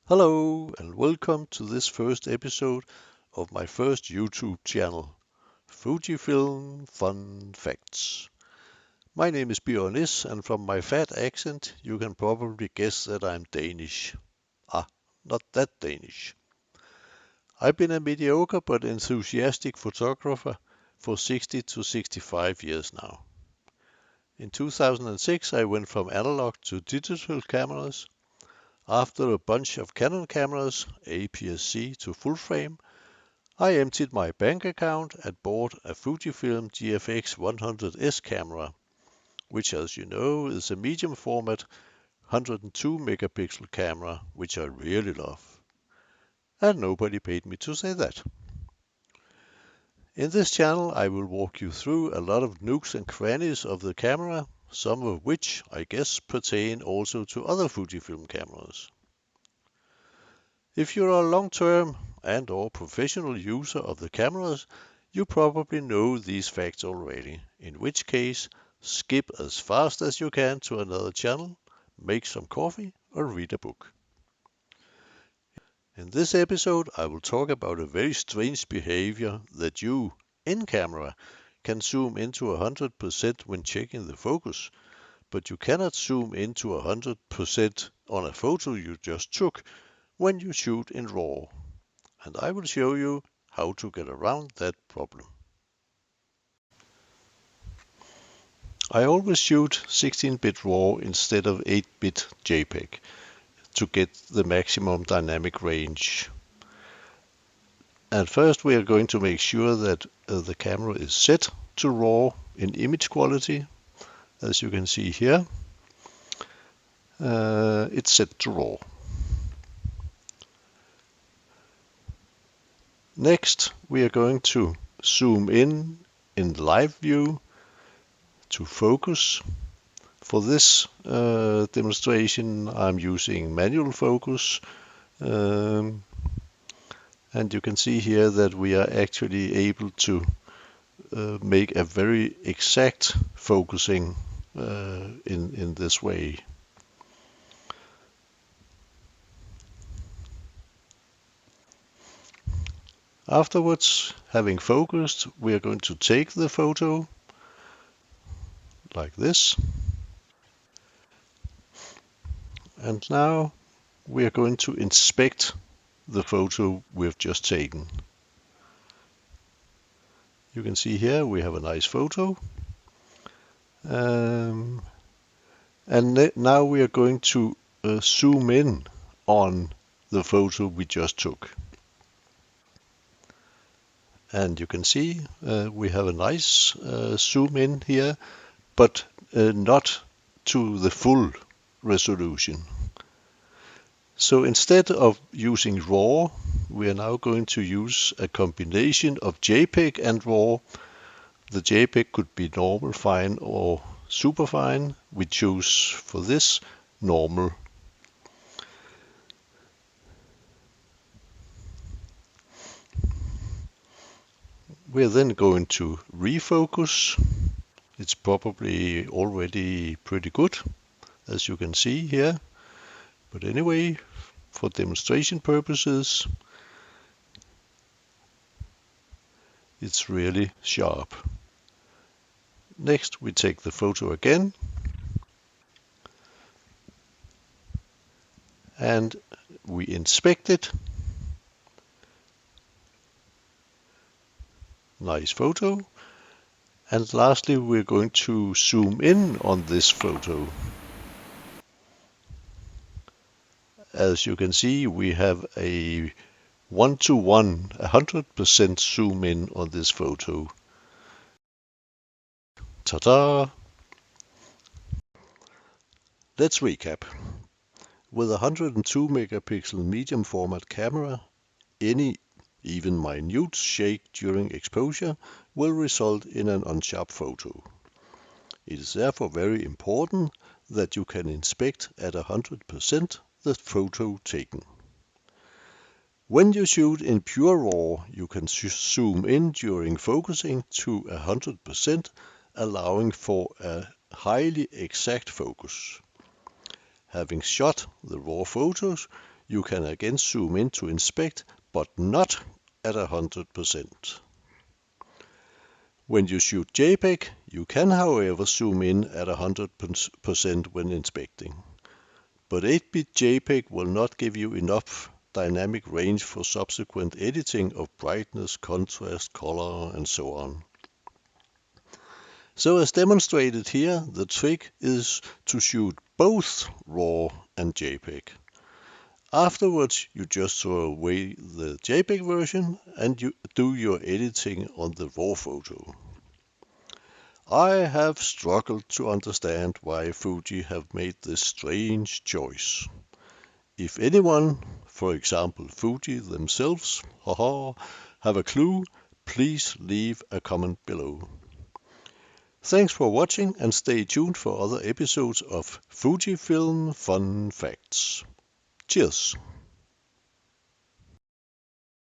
Hello and welcome to this first episode of my first YouTube channel, Fujifilm Fun Facts. My name is Bjørn Nis, and from my fat accent you can probably guess that I'm Danish. Not that Danish. I've been a mediocre but enthusiastic photographer for 60 to 65 years now. In 2006 I went from analog to digital cameras. After a bunch of Canon cameras, APS-C to full frame, I emptied my bank account and bought a Fujifilm GFX 100S camera, which as you know is a medium format 102 megapixel camera, which I really love. And nobody paid me to say that. In this channel I will walk you through a lot of nooks and crannies of the camera, some of which I guess pertain also to other Fujifilm cameras. If you're a long-term and/or professional user of the cameras, you probably know these facts already, in which case skip as fast as you can to another channel, make some coffee or read a book. In this episode I will talk about a very strange behavior that you, in camera, can zoom into 100% when checking the focus, but you cannot zoom into 100% on a photo you just took when you shoot in RAW, and I will show you how to get around that problem. I always shoot 16-bit RAW instead of 8-bit JPEG to get the maximum dynamic range. And first we are going to make sure that the camera is set to RAW in image quality. As you can see here, it's set to RAW. Next, we are going to zoom in live view to focus. For this demonstration, I'm using manual focus. And you can see here that we are actually able to make a very exact focusing in this way. Afterwards, having focused, we are going to take the photo like this. And now we are going to inspect the photo we've just taken. You can see here we have a nice photo. And now we are going to zoom in on the photo we just took. And you can see we have a nice zoom in here, but not to the full resolution. So instead of using RAW, we are now going to use a combination of JPEG and RAW. The JPEG could be normal, fine, or super fine. We choose for this normal. We are then going to refocus. It's probably already pretty good, as you can see here. But anyway, for demonstration purposes, it's really sharp. Next, we take the photo again and we inspect it. Nice photo. And lastly, we're going to zoom in on this photo. As you can see, we have a 1-to-1, 100% zoom in on this photo. Ta-da! Let's recap. With a 102 megapixel medium format camera, any even minute shake during exposure will result in an unsharp photo. It is therefore very important that you can inspect at 100% the photo taken. When you shoot in pure RAW, you can zoom in during focusing to 100%, allowing for a highly exact focus. Having shot the RAW photos, You can again zoom in to inspect, but not at 100%. When you shoot JPEG, you can however zoom in at 100% when inspecting. But 8-bit JPEG will not give you enough dynamic range for subsequent editing of brightness, contrast, color, and so on. So as demonstrated here, the trick is to shoot both RAW and JPEG. Afterwards, you just throw away the JPEG version and you do your editing on the RAW photo. I have struggled to understand why Fuji have made this strange choice. If anyone, for example Fuji themselves, have a clue, please leave a comment below. Thanks for watching and stay tuned for other episodes of Fujifilm Fun Facts. Cheers!